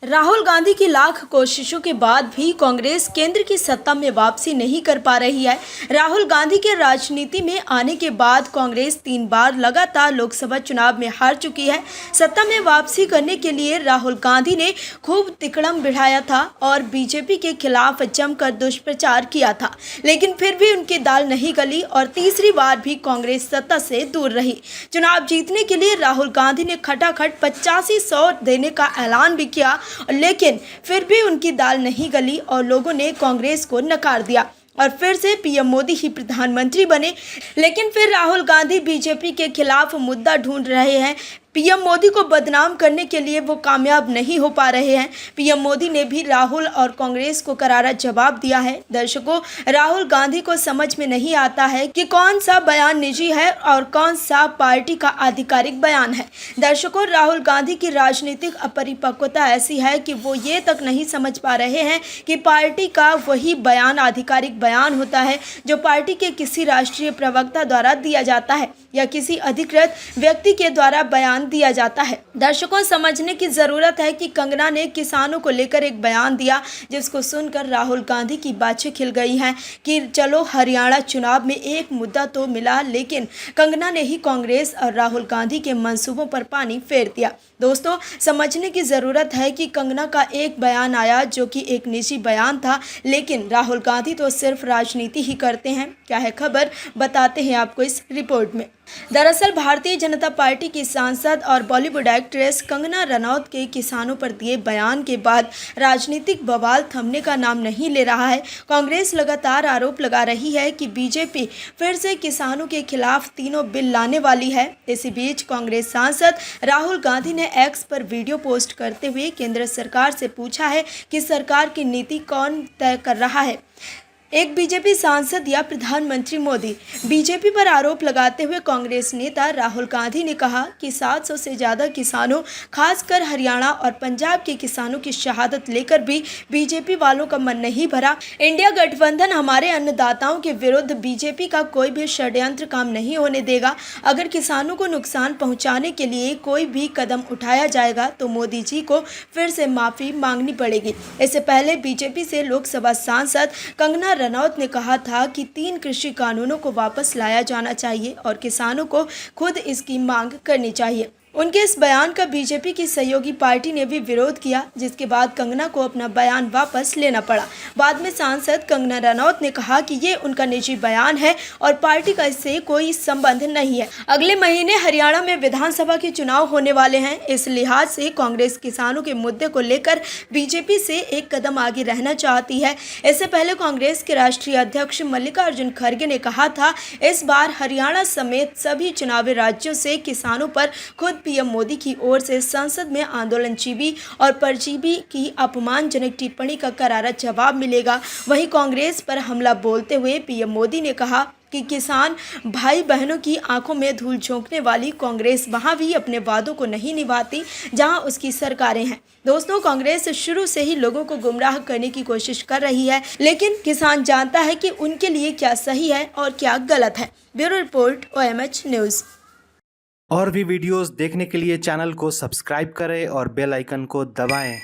राहुल गांधी की लाख कोशिशों के बाद भी कांग्रेस केंद्र की सत्ता में वापसी नहीं कर पा रही है। राहुल गांधी के राजनीति में आने के बाद कांग्रेस 3 बार लगातार लोकसभा चुनाव में हार चुकी है। सत्ता में वापसी करने के लिए राहुल गांधी ने खूब तिकड़म बिठाया था और बीजेपी के खिलाफ जमकर दुष्प्रचार किया था, लेकिन फिर भी उनकी दाल नहीं गली और तीसरी बार भी कांग्रेस सत्ता से दूर रही। चुनाव जीतने के लिए राहुल गांधी ने खटाखट 8500 देने का ऐलान भी किया, लेकिन फिर भी उनकी दाल नहीं गली और लोगों ने कांग्रेस को नकार दिया और फिर से पीएम मोदी ही प्रधानमंत्री बने। लेकिन फिर राहुल गांधी बीजेपी के खिलाफ मुद्दा ढूंढ रहे हैं। पीएम मोदी को बदनाम करने के लिए वो कामयाब नहीं हो पा रहे हैं। पीएम मोदी ने भी राहुल और कांग्रेस को करारा जवाब दिया है। दर्शकों, राहुल गांधी को समझ में नहीं आता है कि कौन सा बयान निजी है और कौन सा पार्टी का आधिकारिक बयान है। दर्शकों, राहुल गांधी की राजनीतिक अपरिपक्वता ऐसी है कि वो ये तक नहीं समझ पा रहे हैं कि पार्टी का वही बयान आधिकारिक बयान होता है जो पार्टी के किसी राष्ट्रीय प्रवक्ता द्वारा दिया जाता है या किसी अधिकृत व्यक्ति के द्वारा बयान दिया जाता है। दर्शकों, समझने की जरूरत है कि कंगना ने किसानों को लेकर एक बयान दिया, जिसको सुनकर राहुल गांधी की बाछें खिल गई हैं कि चलो हरियाणा चुनाव में एक मुद्दा तो मिला, लेकिन कंगना ने ही कांग्रेस और राहुल गांधी के मंसूबों पर पानी फेर दिया। दोस्तों, समझने की ज़रूरत है कि कंगना का एक बयान आया जो कि एक निजी बयान था, लेकिन राहुल गांधी तो सिर्फ राजनीति ही करते हैं। क्या है खबर, बताते हैं आपको इस रिपोर्ट में। दरअसल भारतीय जनता पार्टी की सांसद और बॉलीवुड एक्ट्रेस कंगना रनौत के किसानों पर दिए बयान के बाद राजनीतिक बवाल थमने का नाम नहीं ले रहा है। कांग्रेस लगातार आरोप लगा रही है कि बीजेपी फिर से किसानों के खिलाफ तीनों बिल लाने वाली है। इसी बीच कांग्रेस सांसद राहुल गांधी ने एक्स पर वीडियो पोस्ट करते हुए केंद्र सरकार से पूछा है कि सरकार की नीति कौन तय कर रहा है, एक बीजेपी सांसद या प्रधानमंत्री मोदी। बीजेपी पर आरोप लगाते हुए कांग्रेस नेता राहुल गांधी ने कहा कि 700 से ज़्यादा किसानों, खासकर हरियाणा और पंजाब के किसानों की शहादत लेकर भी बीजेपी वालों का मन नहीं भरा। इंडिया गठबंधन हमारे अन्नदाताओं के विरुद्ध बीजेपी का कोई भी षड्यंत्र काम नहीं होने देगा। अगर किसानों को नुकसान पहुँचाने के लिए कोई भी कदम उठाया जाएगा तो मोदी जी को फिर से माफ़ी मांगनी पड़ेगी। इससे पहले बीजेपी से लोकसभा सांसद कंगना रनौत ने कहा था कि 3 कृषि कानूनों को वापस लाया जाना चाहिए और किसानों को खुद इसकी मांग करनी चाहिए। उनके इस बयान का बीजेपी की सहयोगी पार्टी ने भी विरोध किया, जिसके बाद कंगना को अपना बयान वापस लेना पड़ा। बाद में सांसद कंगना रनौत ने कहा कि ये उनका निजी बयान है और पार्टी का इससे कोई संबंध नहीं है। अगले महीने हरियाणा में विधानसभा के चुनाव होने वाले हैं। इस लिहाज से कांग्रेस किसानों के मुद्दे को लेकर बीजेपी से एक कदम आगे रहना चाहती है। इससे पहले कांग्रेस के राष्ट्रीय अध्यक्ष मल्लिकार्जुन खड़गे ने कहा था, इस बार हरियाणा समेत सभी चुनावी राज्यों से किसानों पर खुद पीएम मोदी की ओर से संसद में आंदोलनजीवी और परजीवी की अपमानजनक टिप्पणी का करारा जवाब मिलेगा। वहीं कांग्रेस पर हमला बोलते हुए पीएम मोदी ने कहा कि किसान भाई बहनों की आंखों में धूल झोंकने वाली कांग्रेस वहां भी अपने वादों को नहीं निभाती जहां उसकी सरकारें हैं। दोस्तों, कांग्रेस शुरू से ही लोगों को गुमराह करने की कोशिश कर रही है, लेकिन किसान जानता है कि उनके लिए क्या सही है और क्या गलत है। Bureau report, OMH news. और भी वीडियोस देखने के लिए चैनल को सब्सक्राइब करें और बेल आइकन को दबाएं।